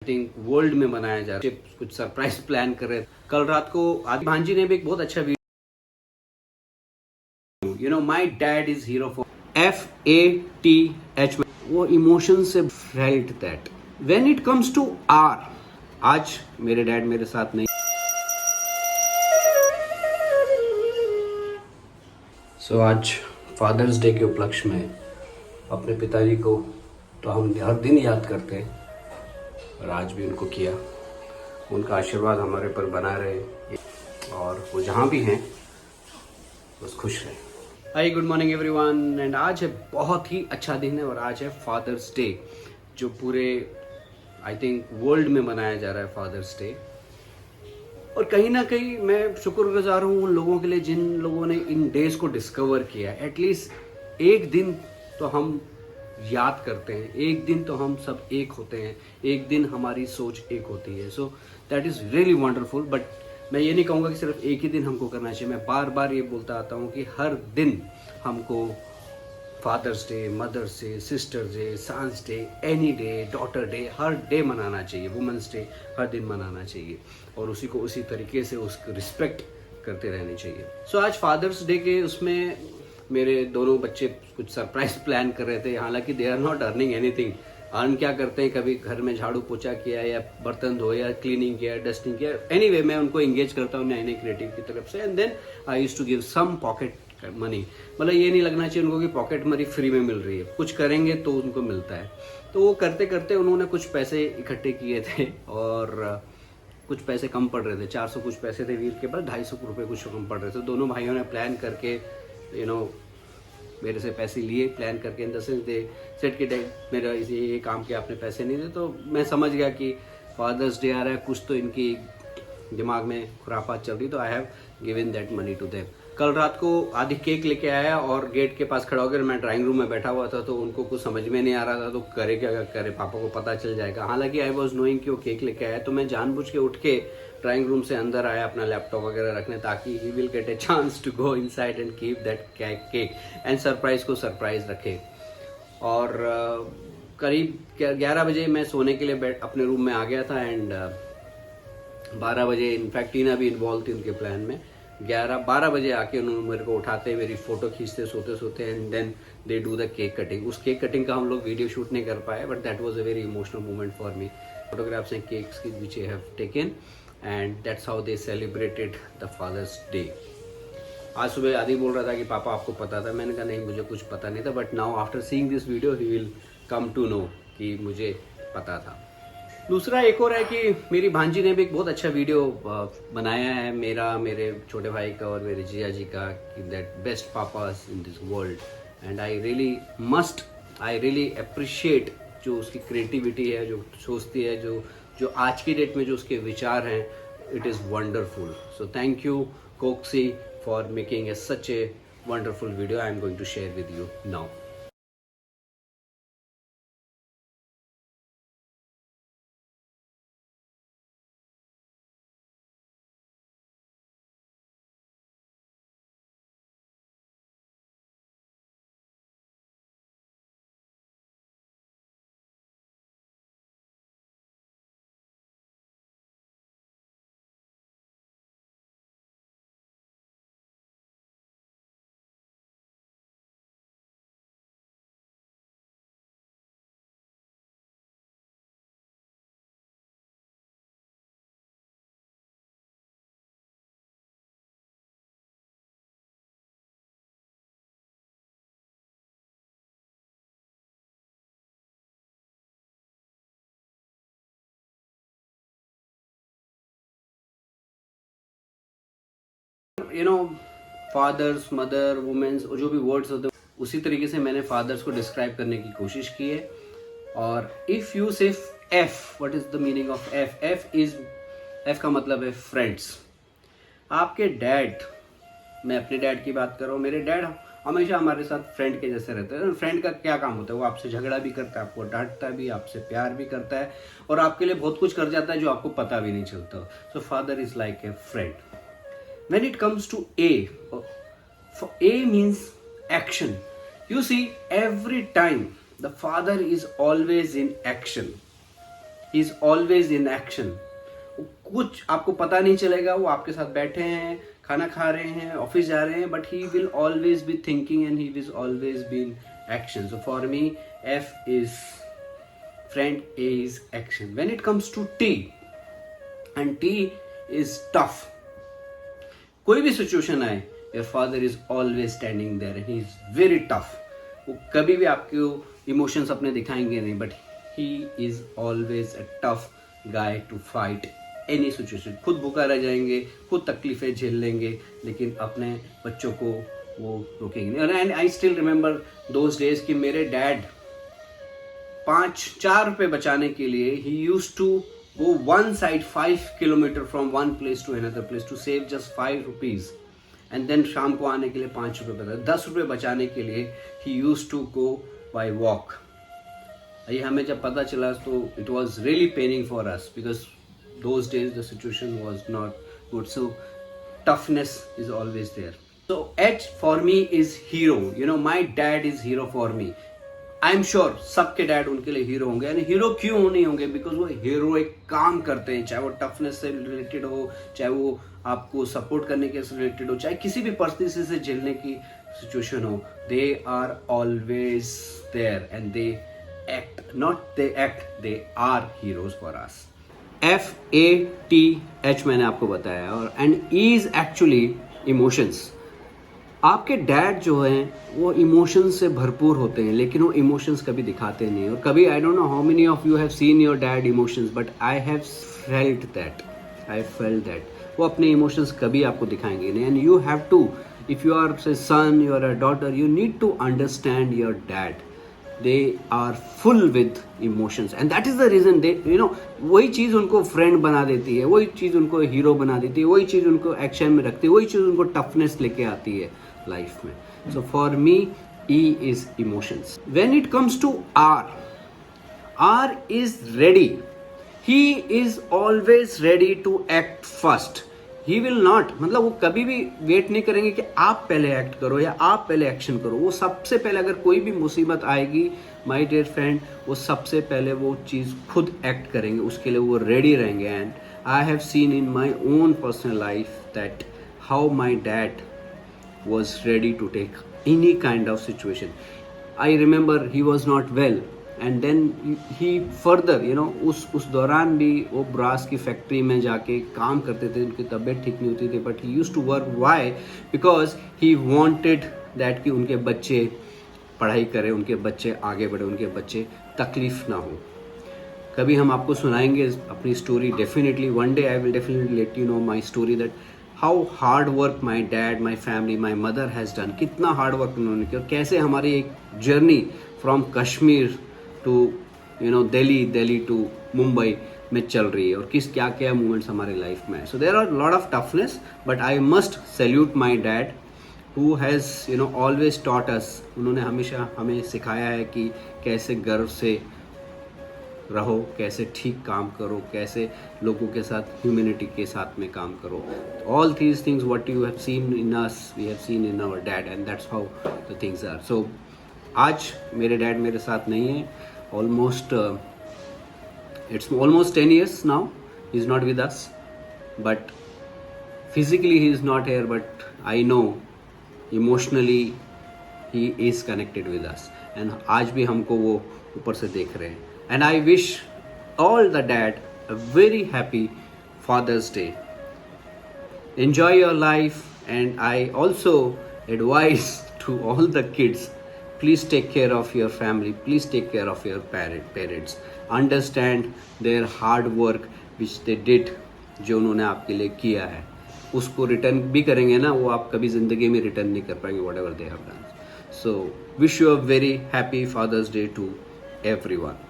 Think world में मनाया जा रहा है। कुछ सरप्राइज प्लान कर रहे थे। कल रात को आदि भांजी ने भी एक बहुत अच्छा video, my dad is hero for FATH, वो इमोशन से felt that when it comes to R. आज मेरे डैड मेरे साथ नहीं। आज फादर्स डे के उपलक्ष्य में अपने पिताजी को तो हम हर दिन याद करते हैं और आज भी उनको किया। उनका आशीर्वाद हमारे पर बना रहे और वो जहाँ भी हैं बस खुश रहे। हाय, गुड मॉर्निंग एवरीवन। एंड आज है बहुत ही अच्छा दिन है और आज है फादर्स डे, जो पूरे आई थिंक वर्ल्ड में मनाया जा रहा है फादर्स डे। और कहीं ना कहीं मैं शुक्रगुजार हूँ उन लोगों के लिए जिन लोगों ने इन डेज को डिस्कवर किया। एटलीस्ट एक दिन तो हम याद करते हैं, एक दिन तो हम सब एक होते हैं, एक दिन हमारी सोच एक होती है। So that is really wonderful. But मैं ये नहीं कहूँगा कि सिर्फ एक ही दिन हमको करना चाहिए। मैं बार बार ये बोलता आता हूँ कि हर दिन हमको father's day, mother's day, sister's day, son's day, any day, daughter day, हर डे मनाना चाहिए। वुमेंस डे हर दिन मनाना चाहिए और उसी को उसी तरीके से उसको रिस्पेक्ट करते रहनी चाहिए। आज फादर्स डे के उसमें मेरे दोनों बच्चे कुछ सरप्राइज प्लान कर रहे थे। हालांकि they are not earning anything. Earn क्या करते हैं, कभी घर में झाड़ू पोछा किया या बर्तन धोए या क्लीनिंग किया, डस्टिंग किया। एनीवे मैं उनको एंगेज करता हूँ नए नए क्रिएटिव की तरफ से। And then I use to give some pocket money. मतलब ये नहीं लगना चाहिए उनको कि पॉकेट मनी फ्री में मिल रही है, कुछ करेंगे तो उनको मिलता है। तो वो करते करते उन्होंने कुछ पैसे इकट्ठे किए थे और कुछ पैसे कम पड़ रहे थे। 400 कुछ पैसे थे वीर के पास, 250 रुपये कुछ कम पड़ रहे थे। दोनों भाइयों ने प्लान करके मेरे से पैसे लिए, प्लान करके in the sense they set के मेरा ये काम के आपने पैसे नहीं दे। तो मैं समझ गया कि फादर्स डे आ रहा है, कुछ तो इनकी दिमाग में खुरापात चल रही। तो I have given that money to them. कल रात को आदि केक लेके आया और गेट के पास खड़ा होकर, मैं ड्राइंग रूम में बैठा हुआ था तो उनको कुछ समझ में नहीं आ रहा था तो करे क्या करे, पापा को पता चल जाएगा। हालांकि आई वॉज नोइंग कि वो केक लेके आया, तो मैं जानबूझ के उठ के ड्राइंग रूम से अंदर आया अपना लैपटॉप वगैरह रखने, ताकि he will get a chance to go inside and keep that cake and surprise को सरप्राइज रखे। और करीब 11 बजे मैं सोने के लिए अपने रूम में आ गया था एंड 12 बजे इनफैक्ट टीना भी इन्वॉल्व थी उनके प्लान में। 12 बजे आके उन्होंने मेरे को उठाते, मेरी फोटो खींचते सोते सोते and then they do the cake cutting. उस केक कटिंग का हम लोग वीडियो शूट नहीं कर पाए, but that was a very emotional moment for me. Photographs and cakes की which I have taken and that's how they celebrated the father's day. आज सुबह आदि बोल रहा था कि पापा आपको पता था। मैंने कहा नहीं, मुझे कुछ पता नहीं था, but now after seeing this video he will come to know कि मुझे पता था। दूसरा एक और है कि मेरी भांजी ने भी एक बहुत अच्छा वीडियो बनाया है मेरा, मेरे छोटे भाई का और मेरे जिया जी का, कि that best papa's in this world. And I really appreciate जो उसकी क्रिएटिविटी है, जो सोचती है, जो आज की डेट में जो उसके विचार हैं, it is wonderful. So thank you कोक्सी for making such a wonderful video. I am going to share with you now. Fathers, mother, women's, जो भी वर्ड्स होते हैं उसी तरीके से मैंने फादर्स को डिस्क्राइब करने की कोशिश की है। और इफ यू से F, what is the meaning of F? F का मतलब है फ्रेंड्स। आपके डैड, मैं अपने डैड की बात कर रहा हूँ, मेरे डैड हमेशा हमारे साथ फ्रेंड के जैसे रहते हैं। फ्रेंड का क्या काम होता है? वो आपसे झगड़ा भी करता है, आपको डांटता भी, आपसे प्यार भी करता है और आपके लिए बहुत कुछ कर जाता है जो आपको पता भी नहीं चलता। So father is like a friend. When it comes to A, for A means action. You see, every time the father is always in action. He is always in action. कुछ आपको पता नहीं चलेगा, वो आपके साथ बैठे हैं, खाना खा रहे हैं, ऑफिस जा रहे हैं, but he will always be thinking and he will always be in action. So for me F is friend, A is action. When it comes to T, and T is tough. कोई भी situation आए, your father is always standing there and he is very tough. वो कभी भी आपको emotions अपने दिखाएंगे नहीं, but he is always a tough guy to fight any situation. खुद भूखा रह जाएंगे, खुद तकलीफें झेल लेंगे, लेकिन अपने बच्चों को वो रोकेंगे नहीं। And I still remember those days कि मेरे डैड 4 रुपए बचाने के लिए he used to go one side 5 kilometre from one place to another place to save just 5 rupees, and then शाम को आने के लिए 5 रुपए बचा। 10 रुपए बचाने के लिए he used to go by walk. ये हमें जब पता चला तो it was really paining for us, because those days the situation was not good. So toughness is always there. So H for me is hero. You know, my dad is hero for me. I am sure सबके dad उनके लिए hero होंगे। यानी hero क्यों नहीं होंगे? Because वो hero एक काम करते हैं, चाहे वो टफनेस से रिलेटेड हो, चाहे वो आपको सपोर्ट करने के से रिलेटेड हो, चाहे किसी भी परिस्थिति से झेलने की सिचुएशन हो, they are always there and they act, not they act, they are heroes for us. FATH मैंने आपको बताया, और and E is actually emotions. आपके डैड जो हैं वो इमोशंस से भरपूर होते हैं, लेकिन वो इमोशंस कभी दिखाते नहीं। और कभी I don't know how many of you have seen your dad emotions, but I have felt that वो अपने इमोशंस कभी आपको दिखाएंगे नहीं। And you have to, if you are say son, you are a daughter, you need to understand your dad. They are full with emotions and that is the reason they, you know, वही चीज़ उनको friend बना देती है, वही चीज़ उनको hero बना देती है, वही चीज़ उनको एक्शन में रखती है, वही चीज़ उनको टफनेस लेके आती है लाइफ में। So for me E is emotions. When it comes to R is ready. He is always ready to act first. He will not, मतलब वो कभी भी वेट नहीं करेंगे कि आप पहले एक्ट करो या आप पहले एक्शन करो। वो सबसे पहले, अगर कोई भी मुसीबत आएगी माय डियर फ्रेंड, वो सबसे पहले वो चीज़ खुद एक्ट करेंगे, उसके लिए वो रेडी रहेंगे। And I have seen in my own personal life that how my dad was ready to take any kind of situation. I remember he was not well and then he further, you know, उस दौरान भी वो brass की factory में जाके काम करते थे, उनकी तबीयत ठीक नहीं होती थी, but he used to work. Why? Because he wanted that कि उनके बच्चे पढ़ाई करें, उनके बच्चे आगे बढ़े, उनके बच्चे तकलीफ ना हो। कभी हम आपको सुनाएंगे अपनी story, definitely one day I will definitely let you know my story that how hard work my dad, my family, my mother has done. कितना हार्ड वर्क उन्होंने किया और कैसे हमारी एक journey from Kashmir to Delhi to Mumbai में चल रही है, और क्या क्या मूवमेंट्स हमारे लाइफ में है। So there are lot of toughness, but I must salute my dad who has always taught us. उन्होंने हमेशा हमें सिखाया है कि कैसे गर्व से रहो, कैसे ठीक काम करो, कैसे लोगों के साथ ह्यूमैनिटी के साथ में काम करो। All these things what you have seen in us, we have seen in our dad, and that's how the things are. So आज मेरे डैड मेरे साथ नहीं है, almost it's almost 10 years now he is not with us, but physically he is not here, but I know emotionally he is connected with us, and आज भी हमको वो ऊपर से देख रहे हैं। And I wish all the dad a very happy Father's Day. Enjoy your life, and I also advise to all the kids, please take care of your family, please take care of your parents. Understand their hard work which they did, जो उन्होंने आपके लिए किया है, उसको return भी करेंगे ना, वो आप कभी ज़िंदगी में रिटर्न नहीं कर पाएंगे whatever they have done. So wish you a very happy Father's Day to everyone.